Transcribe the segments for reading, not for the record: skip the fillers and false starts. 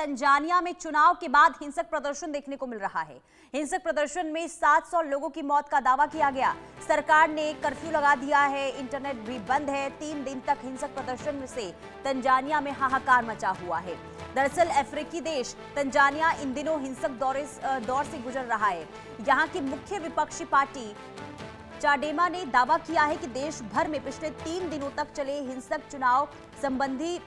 Tanzania में चुनाव के बाद हिंसक प्रदर्शन देखने को मिल रहा है। हिंसक प्रदर्शन में 700 लोगों की मौत का दावा किया गया। सरकार ने कर्फ्यू लगा दिया है, इंटरनेट भी बंद है। 3 दिन तक हिंसक प्रदर्शन से तंजानिया में हाहाकार मचा हुआ है। दरअसल अफ्रीकी देश तंजानिया इन दिनों हिंसक दौर से गुजर रहा है। यहाँ की मुख्य विपक्षी पार्टी चाडेमा ने दावा किया है कि देश भर में पिछले 3 दिनों तक चले हिंसक चुनाव संबंधी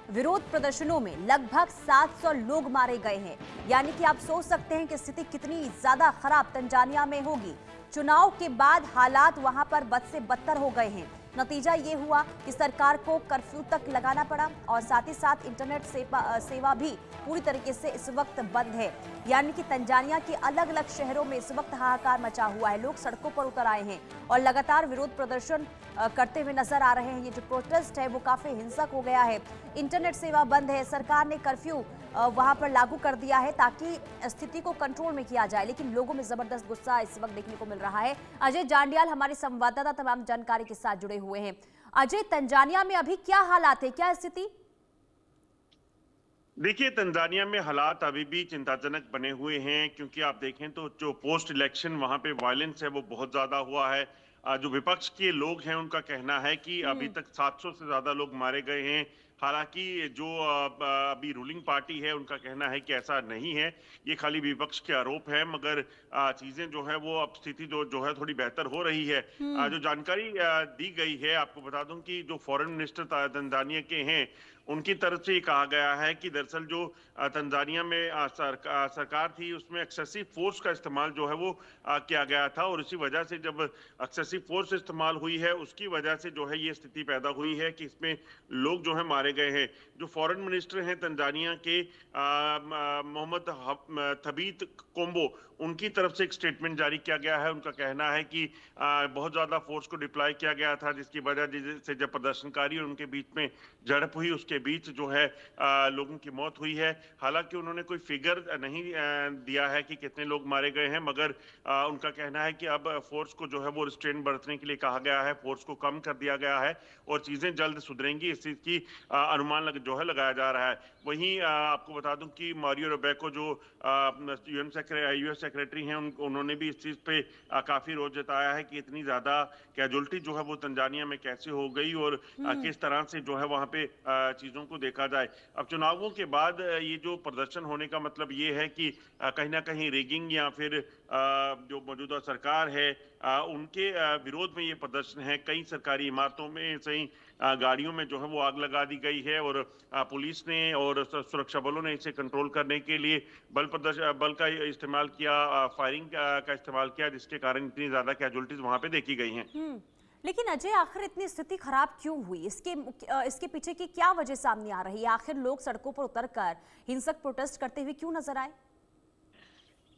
विरोध प्रदर्शनों में लगभग 700 लोग मारे गए हैं। यानी कि आप सोच सकते हैं कि स्थिति कितनी ज्यादा खराब तंजानिया में होगी। चुनाव के बाद हालात वहां पर बद से बदतर हो गए हैं। नतीजा ये हुआ कि सरकार को कर्फ्यू तक लगाना पड़ा और साथ ही साथ इंटरनेट सेवा भी पूरी तरीके से इस वक्त बंद है। यानी कि तंजानिया के अलग अलग शहरों में इस वक्त हाहाकार मचा हुआ है। लोग सड़कों पर उतर आए हैं और लगातार विरोध प्रदर्शन करते हुए नजर आ रहे हैं। ये जो प्रोटेस्ट है वो काफी हिंसक हो गया है। इंटरनेट सेवा बंद है। सरकार ने कर्फ्यू वहां पर लागू कर दिया है ताकि स्थिति को कंट्रोल में किया जाए, लेकिन लोगों में जबरदस्त गुस्सा इस वक्त देखने को मिल रहा है। अजय जांडियाल हमारे संवाददाता तमाम जानकारी के साथ जुड़े हुए हैं। अजय, तंजानिया में अभी क्या हालात है, क्या स्थिति? देखिए, तंजानिया में हालात अभी भी चिंताजनक बने हुए हैं, क्योंकि आप देखें तो जो पोस्ट इलेक्शन वहां पे वायलेंस है वो बहुत ज्यादा हुआ है। जो विपक्ष के लोग हैं उनका कहना है कि अभी तक 700 से ज्यादा लोग मारे गए हैं। हालांकि जो अभी रूलिंग पार्टी है उनका कहना है कि ऐसा नहीं है, ये खाली विपक्ष के आरोप है। मगर चीजें जो है वो अब स्थिति जो है थोड़ी बेहतर हो रही है। जो जानकारी दी गई है, आपको बता दूं कि जो फॉरेन मिनिस्टर तंजानिया के हैं उनकी तरफ से ये कहा गया है कि दरअसल जो तंजानिया में सरकार थी उसमें एक्सेसिव फोर्स का इस्तेमाल जो है वो किया गया था, और इसी वजह से जब एक्सेसिव फोर्स इस्तेमाल हुई है उसकी वजह से जो है ये स्थिति पैदा हुई है कि इसमें लोग जो है मारे गए हैं। जो फॉरेन मिनिस्टर हैं तंजानिया के मोहम्मद थबीत कोम्बो, उनकी तरफ से एक स्टेटमेंट जारी किया गया है। उनका कहना है कि बहुत ज्यादा फोर्स को डिप्लॉय किया गया था, जिसकी वजह से जब प्रदर्शनकारी और उनके बीच में झड़प हुई उसके बीच जो है लोगों की मौत हुई है। हालांकि उन्होंने कोई फिगर नहीं दिया है कि कितने लोग मारे गए हैं, मगर उनका कहना है कि अब फोर्स को जो है वो रिस्ट्रेन बरतने के लिए कहा गया है, फोर्स को कम कर दिया गया है और चीजें जल्द सुधरेंगी, इस चीज की अनुमान जो है लगाया जा रहा है। वहीं आपको बता दूं कि मारियो रुबिको जो यूएस सेक्रेटरी हैं उन्होंने भी इस चीज पे काफी रोष जताया है कि इतनी ज्यादा कैजुअल्टी जो है वो तंजानिया में कैसे हो गई और किस तरह से जो है वहां पे चीजों को देखा जाए। अब चुनावों के बाद ये जो प्रदर्शन होने का मतलब ये है कि कहीं ना कहीं रिगिंग या फिर जो मौजूदा सरकार है उनके विरोध में ये प्रदर्शन है। कई सरकारी इमारतों में सही गाड़ियों में जो है वो आग लगा दी गई है और पुलिस ने और सुरक्षा बलों ने इसे कंट्रोल करने के लिए बल का इस्तेमाल किया, फायरिंग का इस्तेमाल किया, जिसके कारण इतनी ज्यादा कैजुअल्टीज वहां पे देखी गई हैं। लेकिन अजय, आखिर इतनी स्थिति खराब क्यों हुई? इसके पीछे की क्या वजह सामने आ रही है? आखिर लोग सड़कों पर उतरकर हिंसक प्रोटेस्ट करते हुए क्यों नजर आए?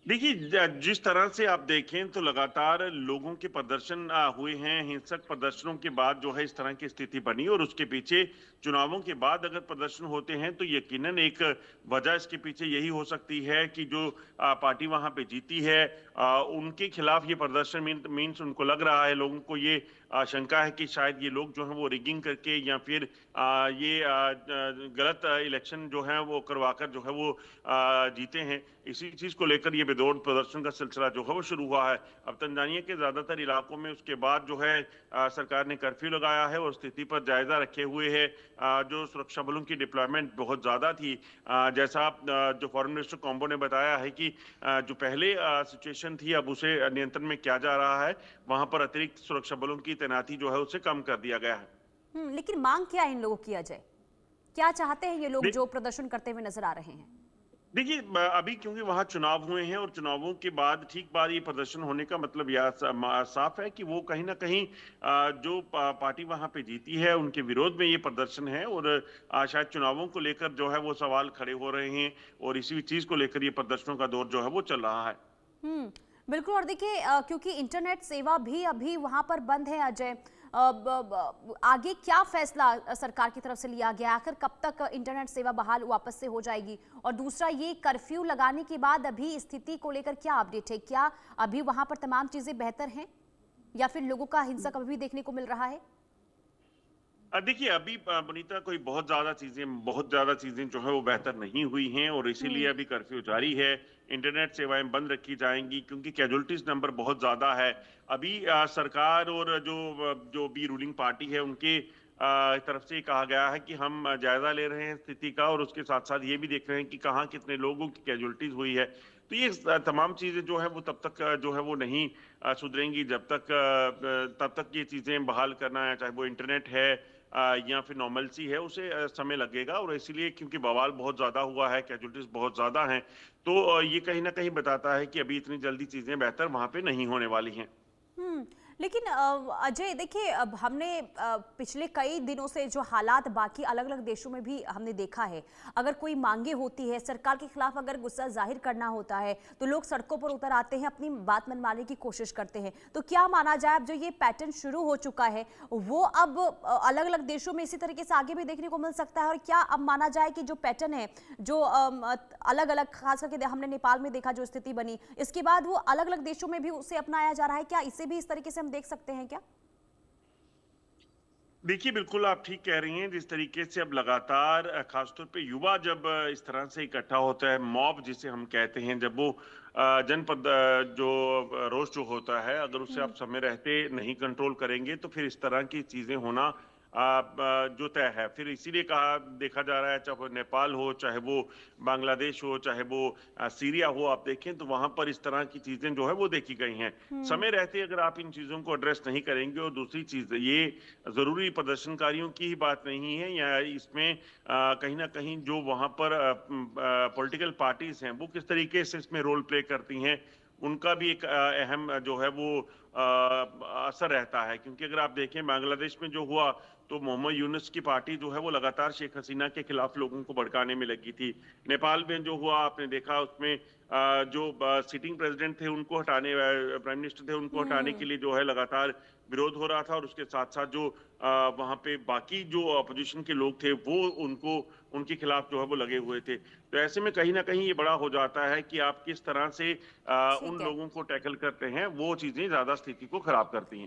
देखिए, जिस तरह से आप देखें तो लगातार लोगों के प्रदर्शन हुए हैं। हिंसक प्रदर्शनों के बाद जो है इस तरह की स्थिति बनी और उसके पीछे चुनावों के बाद अगर प्रदर्शन होते हैं तो यकीनन एक वजह इसके पीछे यही हो सकती है कि जो पार्टी वहां पे जीती है उनके खिलाफ ये प्रदर्शन मीन्स उनको लग रहा है, लोगों को ये आशंका है कि शायद ये लोग जो है वो रिगिंग करके या फिर ये गलत इलेक्शन जो है वो करवाकर जो है वो जीते हैं। इसी चीज को लेकर ये विरोध प्रदर्शन का सिलसिला जो है वो शुरू हुआ है। अब तंजानिया के ज्यादातर इलाकों में उसके बाद जो है सरकार ने कर्फ्यू लगाया है और स्थिति पर जायजा रखे हुए है। जो सुरक्षा बलों की डिप्लॉयमेंट बहुत ज्यादा थी, जैसा जो फॉरेन मिनिस्टर कोम्बो ने बताया है कि जो पहले सिचुएशन थी अब उसे नियंत्रण में किया जा रहा है। वहां पर अतिरिक्त सुरक्षा बलों की तैनाती जो है उसे कम कर दिया गया है। लेकिन मांग क्या है इन लोगों की अजय? क्या चाहते हैं ये लोग जो प्रदर्शन करते हुए नजर आ रहे हैं? देखिए, अभी क्योंकि वहां चुनाव हुए हैं और चुनावों के बाद ठीक बाद ये प्रदर्शन होने का मतलब यह साफ है कि वो कहीं ना कहीं जो पार्टी वहां पे जीती है उनके विरोध में ये प्रदर्शन है और शायद चुनावों को लेकर जो है वो सवाल खड़े हो रहे हैं और इसी चीज को लेकर ये प्रदर्शनों का दौर जो है वो चल रहा है। बिल्कुल। और देखिए, क्योंकि इंटरनेट सेवा भी अभी वहां पर बंद है अजय, आगे क्या फैसला सरकार की तरफ से लिया गया? आखिर कब तक इंटरनेट सेवा बहाल वापस से हो जाएगी? और दूसरा, ये कर्फ्यू लगाने के बाद अभी स्थिति को लेकर क्या अपडेट है? क्या अभी वहां पर तमाम चीजें बेहतर हैं या फिर लोगों का हिंसक अभी भी देखने को मिल रहा है? देखिए अभी पुनीता कोई बहुत ज्यादा चीजें जो है वो बेहतर नहीं हुई हैं और इसीलिए हम्म। अभी कर्फ्यू जारी है। इंटरनेट सेवाएं बंद रखी जाएंगी क्योंकि कैजुअलिटीज नंबर बहुत ज्यादा है। अभी सरकार और जो भी रूलिंग पार्टी है उनके तरफ से कहा गया है कि हम जायजा ले रहे हैं स्थिति का और उसके साथ साथ ये भी देख रहे हैं कि कहाँ कितने लोगों की कैजुअलिटीज हुई है। तो ये तमाम चीजें जो है वो तब तक जो है वो नहीं सुधरेंगी जब तक तब तक ये चीजें बहाल करना है, चाहे वो इंटरनेट है या फिर नॉर्मलसी है, उसे समय लगेगा। और इसीलिए क्योंकि बवाल बहुत ज्यादा हुआ है, कैजुअलिटीज बहुत ज्यादा हैं, तो ये कहीं ना कहीं बताता है कि अभी इतनी जल्दी चीजें बेहतर वहां पे नहीं होने वाली हैं। लेकिन अजय देखिए, अब हमने पिछले कई दिनों से जो हालात बाकी अलग अलग देशों में भी हमने देखा है, अगर कोई मांगे होती है, सरकार के खिलाफ अगर गुस्सा जाहिर करना होता है तो लोग सड़कों पर उतर आते हैं, अपनी बात मनवाने की कोशिश करते हैं। तो क्या माना जाए अब जो ये पैटर्न शुरू हो चुका है वो अब अलग अलग देशों में इसी तरीके से आगे भी देखने को मिल सकता है? और क्या अब माना जाए कि जो पैटर्न है, जो अलग अलग, खास करके हमने नेपाल में देखा जो स्थिति बनी, इसके बाद वो अलग अलग देशों में भी उसे अपनाया जा रहा है, क्या इसे भी इस तरीके से हम देख सकते हैं क्या? देखिए बिल्कुल आप ठीक कह रही हैं। जिस तरीके से अब लगातार खासतौर पे युवा जब इस तरह से इकट्ठा होता है, मॉब जिसे हम कहते हैं, जब वो जनपद जो रोष जो होता है, अगर उसे आप समय रहते नहीं कंट्रोल करेंगे तो फिर इस तरह की चीजें होना जो तय है। फिर इसीलिए कहा देखा जा रहा है, चाहे वो नेपाल हो, चाहे वो बांग्लादेश हो, चाहे वो सीरिया हो, आप देखें तो वहां पर इस तरह की चीजें जो है वो देखी गई हैं। समय रहते अगर आप इन चीजों को एड्रेस नहीं करेंगे, और दूसरी चीज ये जरूरी प्रदर्शनकारियों की ही बात नहीं है, या इसमें कहीं ना कहीं जो वहां पर पॉलिटिकल पार्टीज हैं वो किस तरीके से इसमें रोल प्ले करती हैं, उनका भी एक अहम जो है वो असर रहता है। क्योंकि अगर आप देखें बांग्लादेश में जो हुआ, तो मोहम्मद यूनुस की पार्टी जो है वो लगातार शेख हसीना के खिलाफ लोगों को भड़काने में लगी थी। नेपाल में जो हुआ आपने देखा, उसमें जो सिटिंग प्रेसिडेंट थे उनको हटाने, प्राइम मिनिस्टर थे उनको हटाने के लिए जो है लगातार विरोध हो रहा था। और उसके साथ साथ जो वहां पे बाकी जो अपोजिशन के लोग थे वो उनको उनके खिलाफ जो है वो लगे हुए थे। तो ऐसे में कहीं ना कहीं ये बड़ा हो जाता है कि आप किस तरह से उन ठीक है। लोगों को टैकल करते हैं, वो चीजें ज्यादा स्थिति को खराब करती हैं।